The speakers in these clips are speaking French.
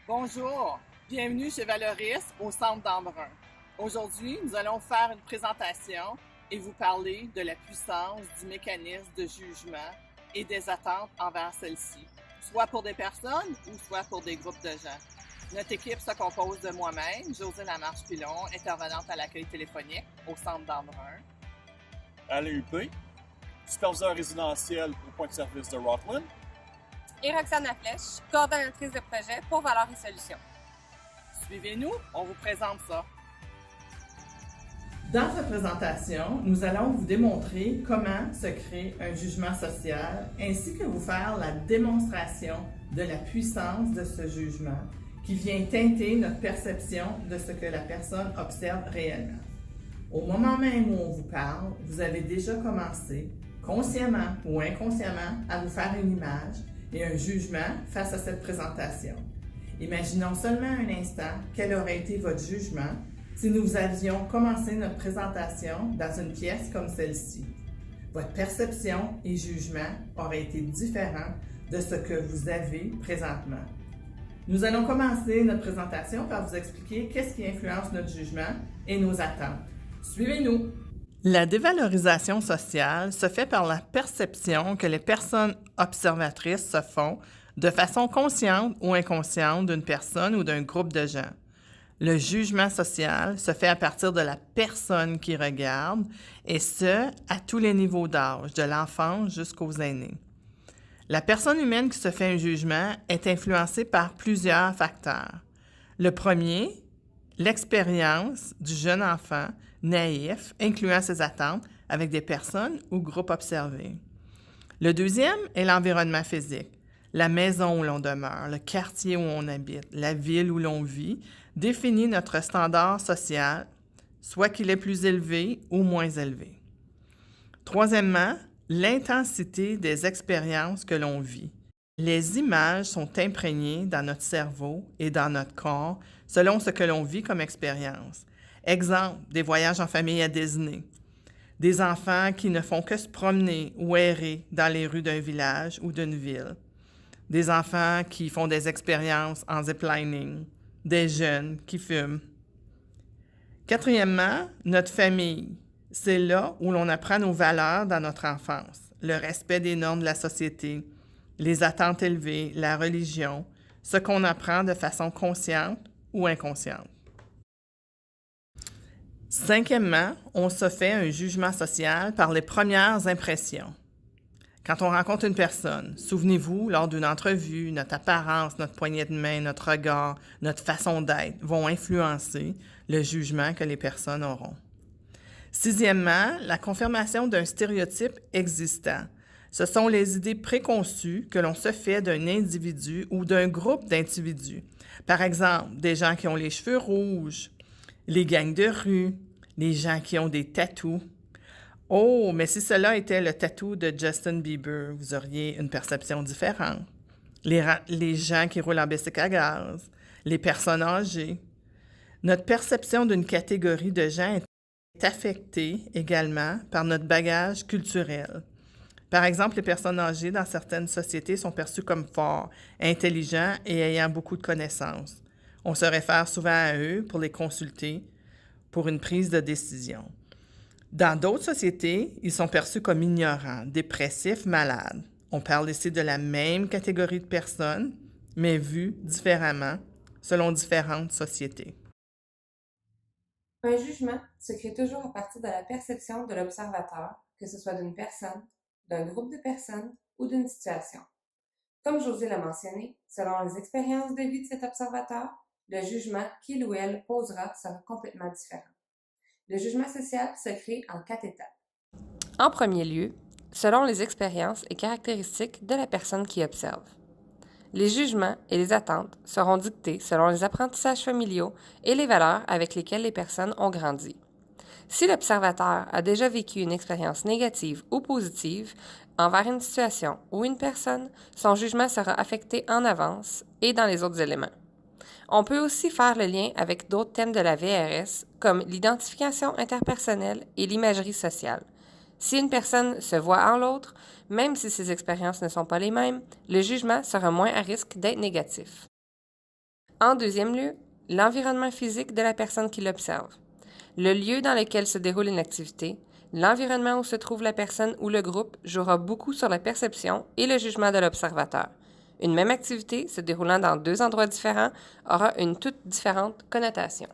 Bonjour, bienvenue chez Valoris au Centre d'Embrun. Aujourd'hui, nous allons faire une présentation et vous parler de la puissance du mécanisme de jugement et des attentes envers celle-ci, soit pour des personnes ou soit pour des groupes de gens. Notre équipe se compose de moi-même, Josée Lamarche-Pilon, intervenante à l'accueil téléphonique au Centre d'Embrun. Alain Huppé, superviseur résidentiel au point de service de Rockland. Et Roxane Laflèche, coordonnatrice de projet pour Valeurs et Solutions. Suivez-nous, on vous présente ça. Dans cette présentation, nous allons vous démontrer comment se crée un jugement social ainsi que vous faire la démonstration de la puissance de ce jugement qui vient teinter notre perception de ce que la personne observe réellement. Au moment même où on vous parle, vous avez déjà commencé, consciemment ou inconsciemment, à vous faire une image et un jugement face à cette présentation. Imaginons seulement un instant quel aurait été votre jugement si nous avions commencé notre présentation dans une pièce comme celle-ci. Votre perception et jugement auraient été différents de ce que vous avez présentement. Nous allons commencer notre présentation par vous expliquer qu'est-ce qui influence notre jugement et nos attentes. Suivez-nous! La dévalorisation sociale se fait par la perception que les personnes observatrices se font de façon consciente ou inconsciente d'une personne ou d'un groupe de gens. Le jugement social se fait à partir de la personne qui regarde, et ce, à tous les niveaux d'âge, de l'enfance jusqu'aux aînés. La personne humaine qui se fait un jugement est influencée par plusieurs facteurs. Le premier, l'expérience du jeune enfant naïf, incluant ses attentes avec des personnes ou groupes observés. Le deuxième est l'environnement physique. La maison où l'on demeure, le quartier où on habite, la ville où l'on vit, définit notre standard social, soit qu'il est plus élevé ou moins élevé. Troisièmement, l'intensité des expériences que l'on vit. Les images sont imprégnées dans notre cerveau et dans notre corps selon ce que l'on vit comme expérience. Exemple, des voyages en famille à Disney, des enfants qui ne font que se promener ou errer dans les rues d'un village ou d'une ville, des enfants qui font des expériences en ziplining, des jeunes qui fument. Quatrièmement, notre famille. C'est là où l'on apprend nos valeurs dans notre enfance, le respect des normes de la société, les attentes élevées, la religion, ce qu'on apprend de façon consciente ou inconsciente. Cinquièmement, on se fait un jugement social par les premières impressions. Quand on rencontre une personne, souvenez-vous, lors d'une entrevue, notre apparence, notre poignée de main, notre regard, notre façon d'être vont influencer le jugement que les personnes auront. Sixièmement, la confirmation d'un stéréotype existant. Ce sont les idées préconçues que l'on se fait d'un individu ou d'un groupe d'individus. Par exemple, des gens qui ont les cheveux rouges, les gangs de rue, les gens qui ont des tatous. Oh, mais si cela était le tatou de Justin Bieber, vous auriez une perception différente. Les gens qui roulent en bicycle à gaz, les personnes âgées. Notre perception d'une catégorie de gens est affectée également par notre bagage culturel. Par exemple, les personnes âgées dans certaines sociétés sont perçues comme forts, intelligents et ayant beaucoup de connaissances. On se réfère souvent à eux pour les consulter pour une prise de décision. Dans d'autres sociétés, ils sont perçus comme ignorants, dépressifs, malades. On parle ici de la même catégorie de personnes, mais vues différemment selon différentes sociétés. Un jugement se crée toujours à partir de la perception de l'observateur, que ce soit d'une personne, d'un groupe de personnes ou d'une situation. Comme Josée l'a mentionné, selon les expériences de vie de cet observateur, le jugement qu'il ou elle posera sera complètement différent. Le jugement social se crée en 4 étapes. En premier lieu, selon les expériences et caractéristiques de la personne qui observe. Les jugements et les attentes seront dictés selon les apprentissages familiaux et les valeurs avec lesquelles les personnes ont grandi. Si l'observateur a déjà vécu une expérience négative ou positive envers une situation ou une personne, son jugement sera affecté en avance et dans les autres éléments. On peut aussi faire le lien avec d'autres thèmes de la VRS, comme l'identification interpersonnelle et l'imagerie sociale. Si une personne se voit en l'autre, même si ses expériences ne sont pas les mêmes, le jugement sera moins à risque d'être négatif. En deuxième lieu, l'environnement physique de la personne qui l'observe. Le lieu dans lequel se déroule une activité, l'environnement où se trouve la personne ou le groupe jouera beaucoup sur la perception et le jugement de l'observateur. Une même activité se déroulant dans 2 endroits différents aura une toute différente connotation.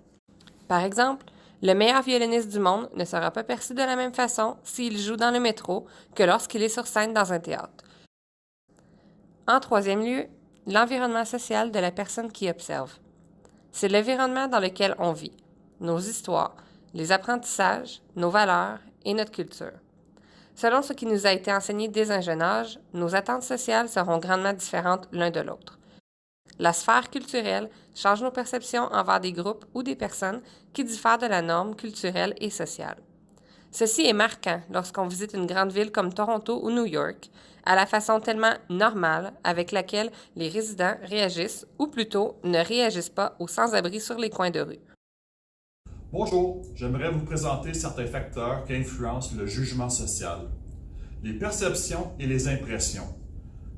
Par exemple, le meilleur violoniste du monde ne sera pas perçu de la même façon s'il joue dans le métro que lorsqu'il est sur scène dans un théâtre. En troisième lieu, l'environnement social de la personne qui observe. C'est l'environnement dans lequel on vit, nos histoires, les apprentissages, nos valeurs et notre culture. Selon ce qui nous a été enseigné dès un jeune âge, nos attentes sociales seront grandement différentes l'un de l'autre. La sphère culturelle change nos perceptions envers des groupes ou des personnes qui diffèrent de la norme culturelle et sociale. Ceci est marquant lorsqu'on visite une grande ville comme Toronto ou New York, à la façon tellement normale avec laquelle les résidents réagissent ou plutôt ne réagissent pas aux sans-abri sur les coins de rue. Bonjour, j'aimerais vous présenter certains facteurs qui influencent le jugement social. Les perceptions et les impressions.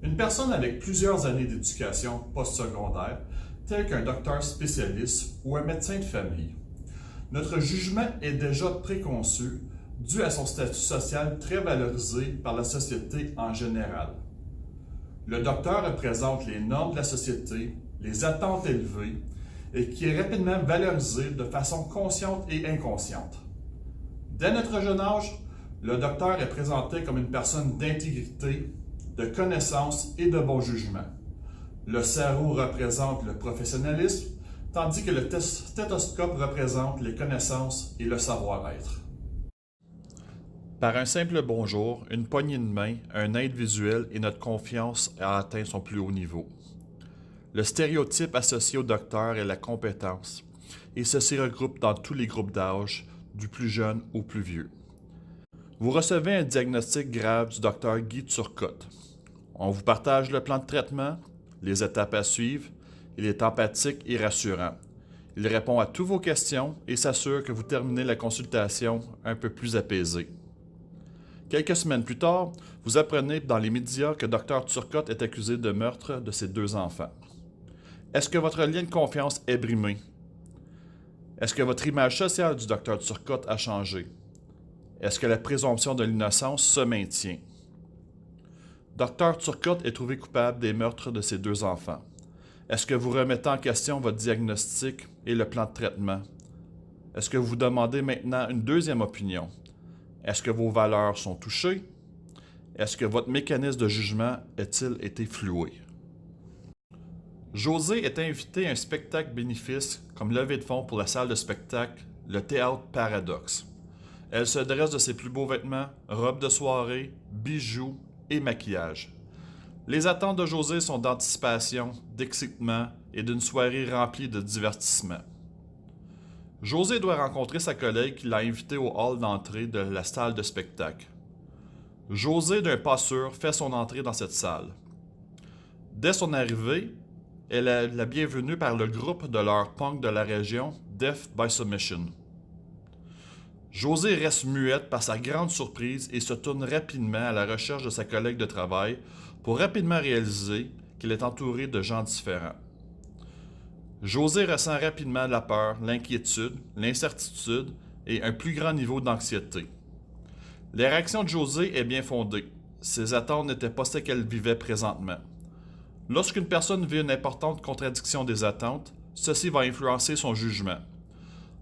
Une personne avec plusieurs années d'éducation postsecondaire, tel qu'un docteur spécialiste ou un médecin de famille. Notre jugement est déjà préconçu, dû à son statut social très valorisé par la société en général. Le docteur représente les normes de la société, les attentes élevées, et qui est rapidement valorisé de façon consciente et inconsciente. Dès notre jeune âge, le docteur est présenté comme une personne d'intégrité, de connaissance et de bon jugement. Le sarrau représente le professionnalisme, tandis que le stéthoscope représente les connaissances et le savoir-être. Par un simple bonjour, une poignée de main, un aide visuel et notre confiance a atteint son plus haut niveau. Le stéréotype associé au docteur est la compétence, et ceci regroupe dans tous les groupes d'âge, du plus jeune au plus vieux. Vous recevez un diagnostic grave du docteur Guy Turcotte. On vous partage le plan de traitement, les étapes à suivre. Il est empathique et rassurant. Il répond à toutes vos questions et s'assure que vous terminez la consultation un peu plus apaisé. Quelques semaines plus tard, vous apprenez dans les médias que Dr Turcotte est accusé de meurtre de ses 2 enfants. Est-ce que votre lien de confiance est brimé? Est-ce que votre image sociale du Dr Turcotte a changé? Est-ce que la présomption de l'innocence se maintient? Dr Turcotte est trouvé coupable des meurtres de ses 2 enfants. Est-ce que vous remettez en question votre diagnostic et le plan de traitement? Est-ce que vous vous demandez maintenant une deuxième opinion? Est-ce que vos valeurs sont touchées? Est-ce que votre mécanisme de jugement a-t-il été floué? José est invité à un spectacle bénéfice comme levée de fonds pour la salle de spectacle, le Théâtre Paradoxe. Elle se dresse de ses plus beaux vêtements, robe de soirée, bijoux et maquillage. Les attentes de José sont d'anticipation, d'excitement et d'une soirée remplie de divertissement. José doit rencontrer sa collègue qui l'a invité au hall d'entrée de la salle de spectacle. José, d'un pas sûr, fait son entrée dans cette salle. Dès son arrivée, elle est la bienvenue par le groupe de leur punk de la région, Death by Submission. José reste muette par sa grande surprise et se tourne rapidement à la recherche de sa collègue de travail pour rapidement réaliser qu'elle est entourée de gens différents. José ressent rapidement la peur, l'inquiétude, l'incertitude et un plus grand niveau d'anxiété. La réaction de José est bien fondée. Ses attentes n'étaient pas ce qu'elle vivait présentement. Lorsqu'une personne vit une importante contradiction des attentes, ceci va influencer son jugement.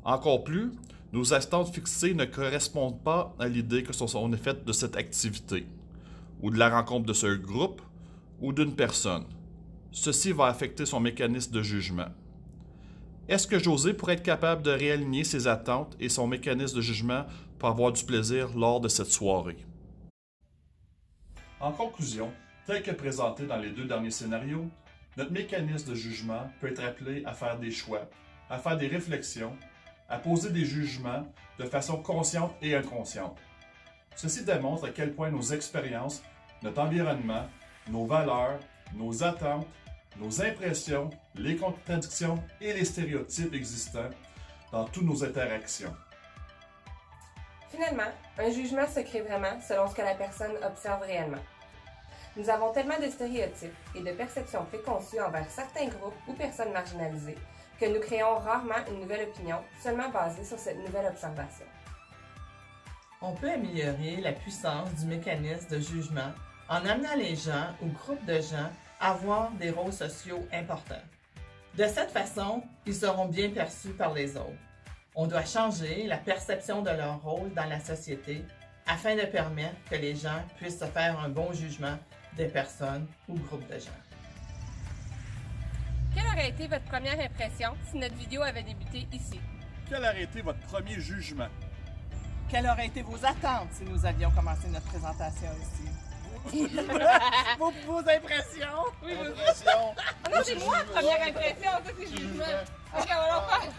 Encore plus, nos attentes fixées ne correspondent pas à l'idée que on est fait de cette activité, ou de la rencontre de ce groupe, ou d'une personne. Ceci va affecter son mécanisme de jugement. Est-ce que José pourrait être capable de réaligner ses attentes et son mécanisme de jugement pour avoir du plaisir lors de cette soirée? En conclusion, tel que présenté dans les 2 derniers scénarios, notre mécanisme de jugement peut être appelé à faire des choix, à faire des réflexions, à poser des jugements de façon consciente et inconsciente. Ceci démontre à quel point nos expériences, notre environnement, nos valeurs, nos attentes, nos impressions, les contradictions et les stéréotypes existants dans toutes nos interactions. Finalement, un jugement se crée vraiment selon ce que la personne observe réellement. Nous avons tellement de stéréotypes et de perceptions préconçues envers certains groupes ou personnes marginalisées que nous créons rarement une nouvelle opinion seulement basée sur cette nouvelle observation. On peut améliorer la puissance du mécanisme de jugement en amenant les gens ou groupes de gens à avoir des rôles sociaux importants. De cette façon, ils seront bien perçus par les autres. On doit changer la perception de leur rôle dans la société afin de permettre que les gens puissent se faire un bon jugement des personnes ou groupes de gens. Quelle aurait été votre première impression si notre vidéo avait débuté ici? Quel aurait été votre premier jugement? Quelles auraient été vos attentes si nous avions commencé notre présentation ici? Vos impressions? Oui, Impression? non, c'est moi, première impression, ça c'est jugement. Ok, on va le faire.